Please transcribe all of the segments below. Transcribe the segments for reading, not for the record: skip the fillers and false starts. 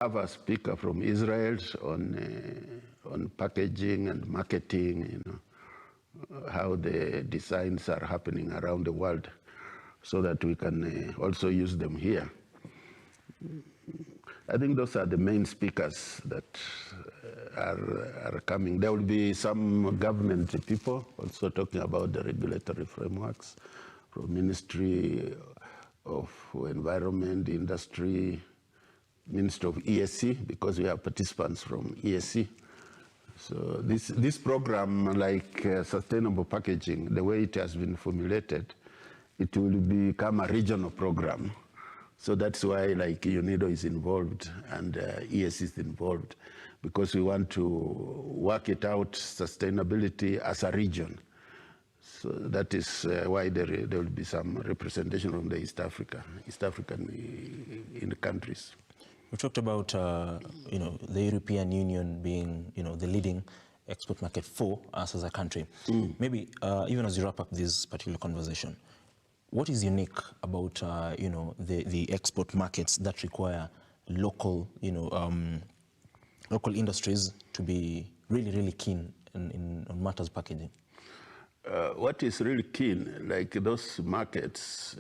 have a speaker from Israel on packaging and marketing, how the designs are happening around the world, so that we can also use them here. I think those are the main speakers that are coming. There will be some government people also talking about the regulatory frameworks from Ministry of Environment, Industry, Ministry of ESC, because we have participants from ESC. So this program, like sustainable packaging, the way it has been formulated, it will become a regional program. So that's why like UNIDO is involved and ESC is involved, because we want to work it out, sustainability as a region. So that is why there will be some representation from the East African in the countries. We talked about the European Union being the leading export market for us as a country. Maybe even as you wrap up this particular conversation, what is unique about the export markets that require local local industries to be really keen on matters packaging? What is really keen, like those markets,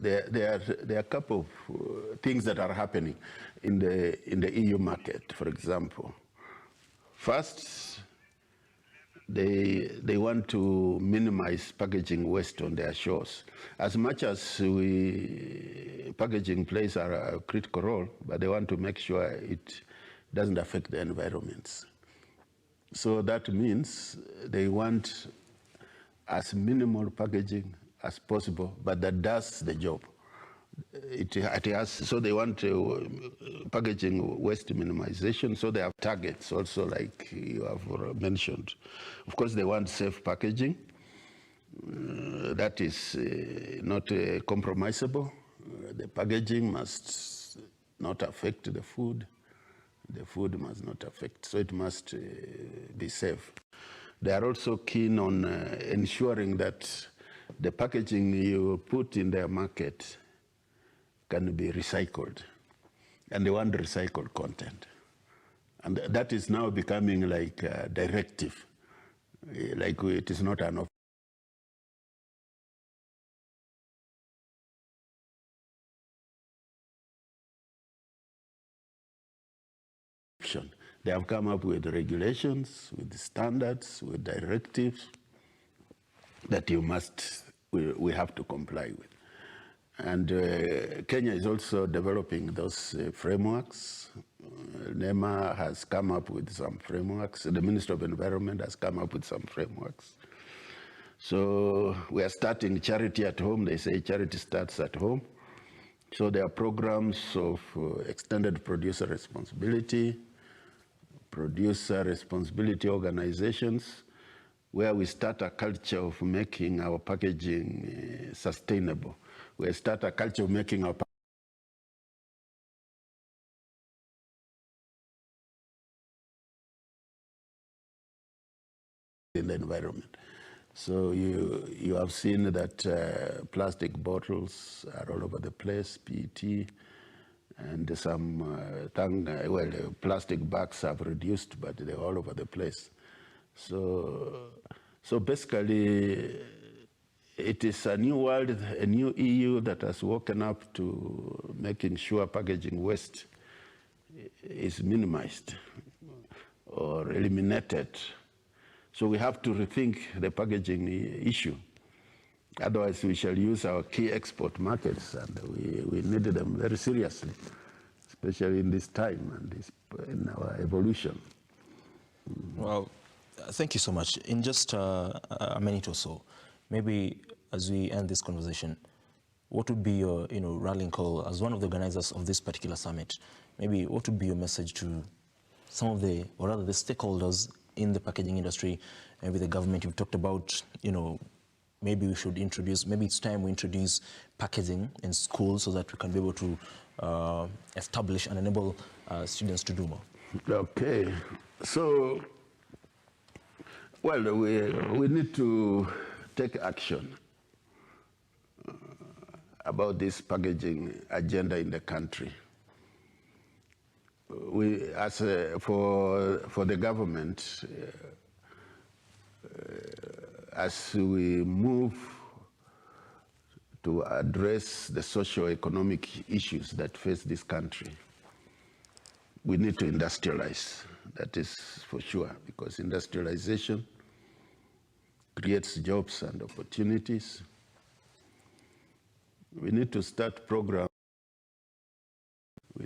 there are a couple of things that are happening in the EU market, for example. First, they want to minimize packaging waste on their shores. As much as packaging plays a critical role, but they want to make sure it doesn't affect the environments. So that means they want as minimal packaging as possible, but that does the job. So they want packaging waste minimization, so they have targets also, like you have mentioned. Of course, they want safe packaging. That is not compromisable. The packaging must not affect the food. The food must not affect, so it must be safe. They are also keen on ensuring that the packaging you put in their market can be recycled, and they want recycled content. And that is now becoming like a directive, like it is not an option. They have come up with regulations, with standards, with directives that we have to comply with. And Kenya is also developing those frameworks. NEMA has come up with some frameworks. The Ministry of Environment has come up with some frameworks. So we are starting charity at home. They say charity starts at home. So there are programs of extended producer responsibility organizations, where we start a culture of making our packaging sustainable. We start a culture of making our in the environment. So you have seen that plastic bottles are all over the place, PET, and some plastic bags have reduced, but they're all over the place. So basically, it is a new world, a new EU that has woken up to making sure packaging waste is minimized or eliminated. So we have to rethink the packaging issue. Otherwise, we shall use our key export markets, and we need them very seriously, especially in this time and in our evolution. Well, thank you so much. In just a minute or so, maybe as we end this conversation, what would be your rallying call as one of the organizers of this particular summit? Maybe what would be your message to some of the stakeholders in the packaging industry, maybe the government? You've talked about, maybe we should introduce, maybe it's time we introduce packaging in schools so that we can be able to establish and enable students to do more. Okay, so, well, we need to take action about this packaging agenda in the country. for the government, as we move to address the socio-economic issues that face this country, we need to industrialize. That is for sure, because industrialization creates jobs and opportunities. We need to start programs